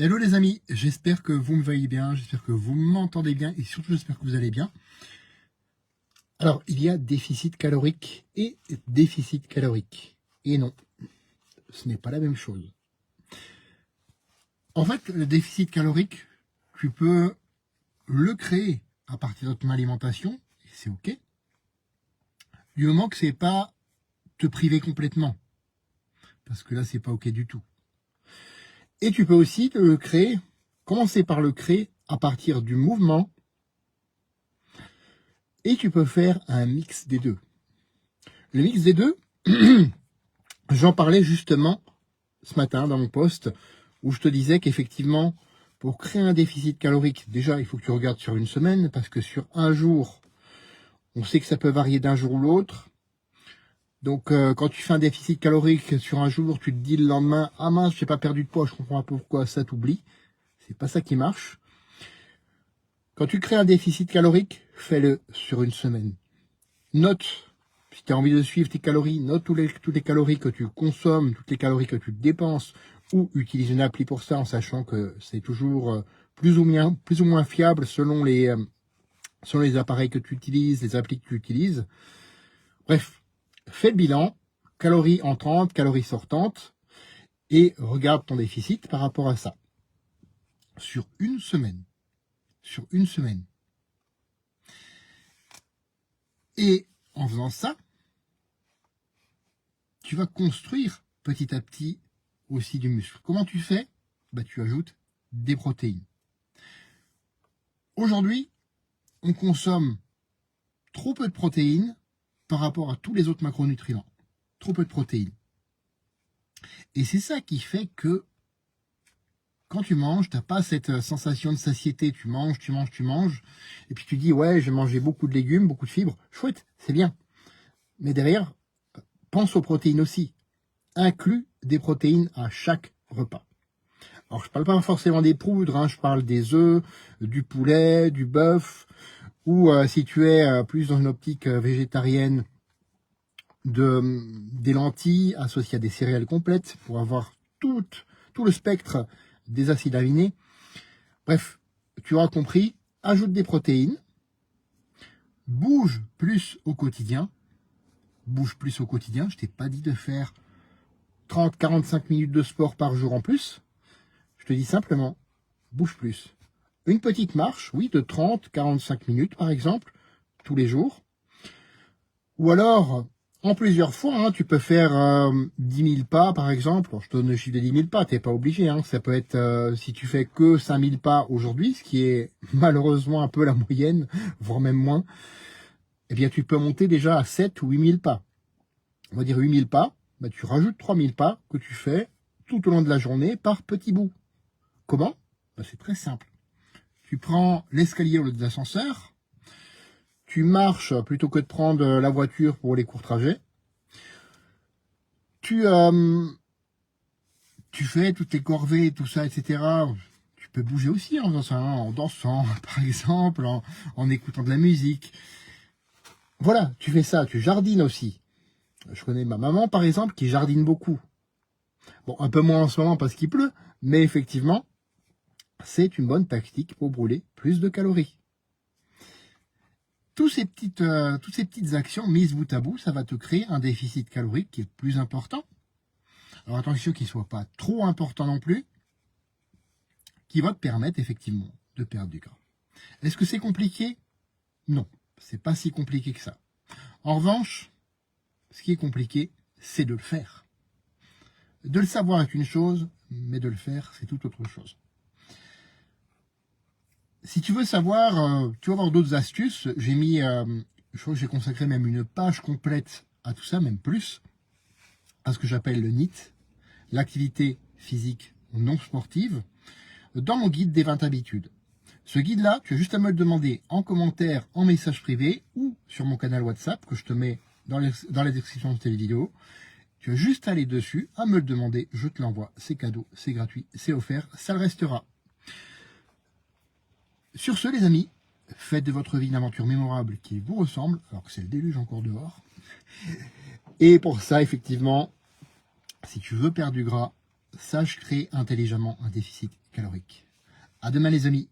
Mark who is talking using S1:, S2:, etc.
S1: Hello les amis, j'espère que vous me voyez bien, j'espère que vous m'entendez bien et surtout j'espère que vous allez bien. Alors, il y a déficit calorique et déficit calorique. Et non, ce n'est pas la même chose. En fait, le déficit calorique, tu peux le créer à partir de ton alimentation, et c'est ok, du moment que c'est pas te priver complètement, parce que là, c'est pas ok du tout. Et tu peux aussi le créer, commencer par le créer à partir du mouvement, et tu peux faire un mix des deux. Le mix des deux, j'en parlais justement ce matin dans mon post, où je te disais qu'effectivement, pour créer un déficit calorique, déjà, il faut que tu regardes sur une semaine, parce que sur un jour, on sait que ça peut varier d'un jour ou l'autre. Donc, quand tu fais un déficit calorique sur un jour, tu te dis le lendemain, ah mince, j'ai pas perdu de poids, je comprends pas pourquoi ça t'oublie. C'est pas ça qui marche. Quand tu crées un déficit calorique, fais-le sur une semaine. Note, si tu as envie de suivre tes calories, note toutes les calories que tu consommes, toutes les calories que tu dépenses, ou utilise une appli pour ça en sachant que c'est toujours plus ou moins fiable selon les appareils que tu utilises, les applis que tu utilises. Bref, fais le bilan, calories entrantes, calories sortantes, et regarde ton déficit par rapport à ça. Sur une semaine. Sur une semaine. Et en faisant ça, tu vas construire petit à petit aussi du muscle. Comment tu fais ? Tu ajoutes des protéines. Aujourd'hui, on consomme trop peu de protéines par rapport à tous les autres macronutriments. Trop peu de protéines. Et c'est ça qui fait que quand tu manges, tu n'as pas cette sensation de satiété. Tu manges, et puis tu dis, ouais, j'ai mangé beaucoup de légumes, beaucoup de fibres. Chouette, c'est bien. Mais derrière, pense aux protéines aussi. Inclus des protéines à chaque repas. Alors, je parle pas forcément des poudres, je parle des œufs, du poulet, du bœuf, ou si tu es plus dans une optique végétarienne, des lentilles associées à des céréales complètes pour avoir tout le spectre des acides aminés. Bref, tu auras compris, ajoute des protéines, bouge plus au quotidien. Je t'ai pas dit de faire 30-45 minutes de sport par jour en plus. Je te dis simplement, bouge plus. Une petite marche, oui, de 30-45 minutes par exemple, tous les jours. Ou alors, en plusieurs fois, tu peux faire 10 000 pas par exemple. Alors, je te donne le chiffre de 10 000 pas, t'es pas obligé. Ça peut être, si tu fais que 5 000 pas aujourd'hui, ce qui est malheureusement un peu la moyenne, voire même moins, eh bien tu peux monter déjà à 7 ou 8 000 pas. On va dire 8 000 pas, tu rajoutes 3 000 pas que tu fais tout au long de la journée par petits bouts. Comment ? C'est très simple. Tu prends l'escalier au lieu de l'ascenseur, tu marches plutôt que de prendre la voiture pour les courts trajets, tu fais toutes tes corvées, tout ça, etc. Tu peux bouger aussi en faisant ça, en dansant, par exemple, en écoutant de la musique. Voilà, tu fais ça, tu jardines aussi. Je connais ma maman, par exemple, qui jardine beaucoup. Bon, un peu moins en ce moment parce qu'il pleut, mais effectivement, c'est une bonne tactique pour brûler plus de calories. Toutes ces petites actions mises bout à bout, ça va te créer un déficit calorique qui est plus important. Alors attention qu'il ne soit pas trop important non plus, qui va te permettre effectivement de perdre du gras. Est-ce que c'est compliqué ? Non, c'est pas si compliqué que ça. En revanche, ce qui est compliqué, c'est de le faire. De le savoir est une chose, mais de le faire, c'est tout autre chose. Si tu veux savoir, tu vas avoir d'autres astuces. J'ai mis, je crois que j'ai consacré même une page complète à tout ça, même plus, à ce que j'appelle le NEAT, l'activité physique non sportive, dans mon guide des 20 habitudes. Ce guide-là, tu as juste à me le demander en commentaire, en message privé ou sur mon canal WhatsApp que je te mets dans la description de tes vidéos. Tu as juste à aller dessus, à me le demander, je te l'envoie, c'est cadeau, c'est gratuit, c'est offert, ça le restera. Sur ce, les amis, faites de votre vie une aventure mémorable qui vous ressemble, alors que c'est le déluge encore dehors. Et pour ça, effectivement, si tu veux perdre du gras, sache créer intelligemment un déficit calorique. À demain les amis.